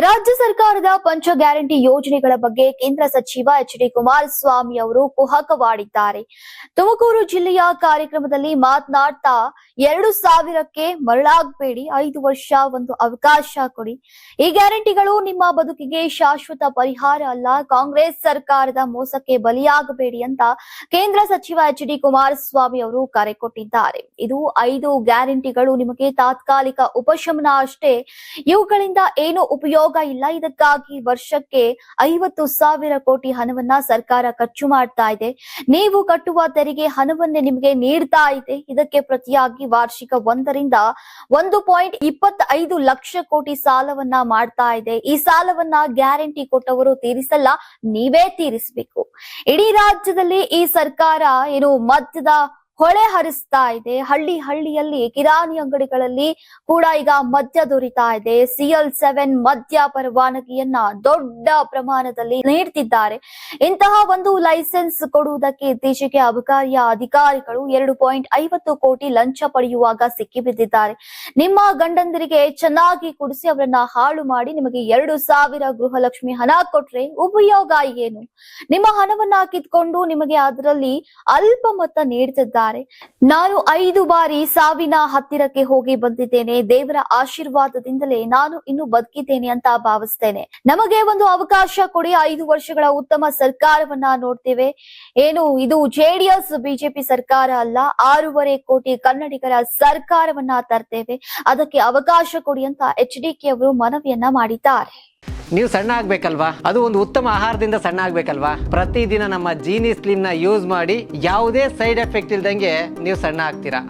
ರಾಜ್ಯ ಸರ್ಕಾರದ ಪಂಚ ಗ್ಯಾರಂಟಿ ಯೋಜನೆಗಳ ಬಗ್ಗೆ ಕೇಂದ್ರ ಸಚಿವ ಎಚ್.ಡಿ. ಕುಮಾರಸ್ವಾಮಿ ಅವರು ಕುಹಕವಾಡಿದ್ದಾರೆ. ತುಮಕೂರು ಜಿಲ್ಲೆಯ ಕಾರ್ಯಕ್ರಮದಲ್ಲಿ ಮಾತನಾಡ್ತಾ 2000ಕ್ಕೆ ಮರಳಾಗಬೇಡಿ, 5 ವರ್ಷ ಒಂದು ಅವಕಾಶ ಕೊಡಿ. ಈ ಗ್ಯಾರಂಟಿಗಳು ನಿಮ್ಮ ಬದುಕಿಗೆ ಶಾಶ್ವತ ಪರಿಹಾರ ಅಲ್ಲ. ಕಾಂಗ್ರೆಸ್ ಸರ್ಕಾರದ ಮೋಸಕ್ಕೆ ಬಲಿಯಾಗಬೇಡಿ ಅಂತ ಕೇಂದ್ರ ಸಚಿವ ಎಚ್.ಡಿ. ಕುಮಾರಸ್ವಾಮಿ ಅವರು ಕರೆ ಕೊಟ್ಟಿದ್ದಾರೆ. ಇದು 5 ಗ್ಯಾರಂಟಿಗಳು ನಿಮಗೆ ತಾತ್ಕಾಲಿಕ ಉಪಶಮನ ಅಷ್ಟೇ. ಇವುಗಳಿಂದ ಏನು ಉಪಯೋಗ ಇಲ್ಲ. ಇದಕ್ಕಾಗಿ ವರ್ಷಕ್ಕೆ 50,000 ಕೋಟಿ ಹಣವನ್ನ ಸರ್ಕಾರ ಖರ್ಚು ಮಾಡ್ತಾ ಇದೆ. ನೀವು ಕಟ್ಟುವ ತೆರಿಗೆ ಹಣವನ್ನೇ ನಿಮಗೆ ನೀಡ್ತಾ ಇದೆ. ಇದಕ್ಕೆ ಪ್ರತಿಯಾಗಿ ವಾರ್ಷಿಕ 1 ರಿಂದ 1.25 ಲಕ್ಷ ಕೋಟಿ ಸಾಲವನ್ನ ಮಾಡ್ತಾ ಇದೆ. ಈ ಸಾಲವನ್ನ ಗ್ಯಾರಂಟಿ ಕೊಟ್ಟವರು ತೀರಿಸಲ್ಲ, ನೀವೇ ತೀರಿಸಬೇಕು. ಇಡೀ ರಾಜ್ಯದಲ್ಲಿ ಈ ಸರ್ಕಾರ ಏನು ಮದ್ಯದ ಹೊಳೆ ಹರಿಸ್ತಾ ಇದೆ. ಹಳ್ಳಿಯಲ್ಲಿ ಕಿರಾಣಿ ಅಂಗಡಿಗಳಲ್ಲಿ ಕೂಡ ಈಗ ಮದ್ಯ ದೊರೀತಾ ಇದೆ. CL7 ಮದ್ಯ ಪರವಾನಗಿಯನ್ನ ದೊಡ್ಡ ಪ್ರಮಾಣದಲ್ಲಿ ನೀಡ್ತಿದ್ದಾರೆ. ಇಂತಹ ಒಂದು ಲೈಸೆನ್ಸ್ ಕೊಡುವುದಕ್ಕೆ ಇತ್ತೀಚೆಗೆ ಅಬಕಾರಿಯ ಅಧಿಕಾರಿಗಳು 2.50 ಕೋಟಿ ಲಂಚ ಪಡೆಯುವಾಗ ಸಿಕ್ಕಿಬಿದ್ದಿದ್ದಾರೆ. ನಿಮ್ಮ ಗಂಡಂದಿರಿಗೆ ಚೆನ್ನಾಗಿ ಕುಡಿಸಿ ಅವರನ್ನ ಹಾಳು ಮಾಡಿ ನಿಮಗೆ 2,000 ಗೃಹಲಕ್ಷ್ಮಿ ಹಣ ಕೊಟ್ರೆ ಉಪಯೋಗ ಏನು? ನಿಮ್ಮ ಹಣವನ್ನ ಕಿತ್ಕೊಂಡು ನಿಮಗೆ ಅದರಲ್ಲಿ ಅಲ್ಪ ಮೊತ್ತ ನೀಡ್ತಿದ್ದಾರೆ. ನಾನು 5 ಬಾರಿ ಸಾವಿನ ಹತ್ತಿರಕ್ಕೆ ಹೋಗಿ ಬಂದಿದ್ದೇನೆ. ದೇವರ ಆಶೀರ್ವಾದದಿಂದಲೇ ನಾನು ಇನ್ನು ಬದುಕಿದ್ದೇನೆ ಅಂತ ಭಾವಿಸ್ತೇನೆ. ನಮಗೆ ಒಂದು ಅವಕಾಶ ಕೊಡಿ. 5 ವರ್ಷಗಳ ಉತ್ತಮ ಸರ್ಕಾರವನ್ನ ನೋಡ್ತೇವೆ. ಏನು ಇದು JDS ಬಿಜೆಪಿ ಸರ್ಕಾರ ಅಲ್ಲ. 6.5 ಕೋಟಿ ಕನ್ನಡಿಗರ ಸರ್ಕಾರವನ್ನ ತರ್ತೇವೆ. ಅದಕ್ಕೆ ಅವಕಾಶ ಕೊಡಿ ಅಂತ HDK ಅವರು ಮನವಿಯನ್ನ ಮಾಡಿದ್ದಾರೆ. ನೀವು ಸಣ್ಣ ಆಗ್ಬೇಕಲ್ವಾ? ಅದು ಒಂದು ಉತ್ತಮ ಆಹಾರದಿಂದ ಸಣ್ಣ ಆಗ್ಬೇಕಲ್ವಾ? ಪ್ರತಿದಿನ ನಮ್ಮ ಜೀನಿ ಸ್ಲಿಮ್ ನ ಯೂಸ್ ಮಾಡಿ ಯಾವುದೇ ಸೈಡ್ ಎಫೆಕ್ಟ್ ಇಲ್ದಂಗೆ ನೀವು ಸಣ್ಣ ಆಗ್ತೀರಾ.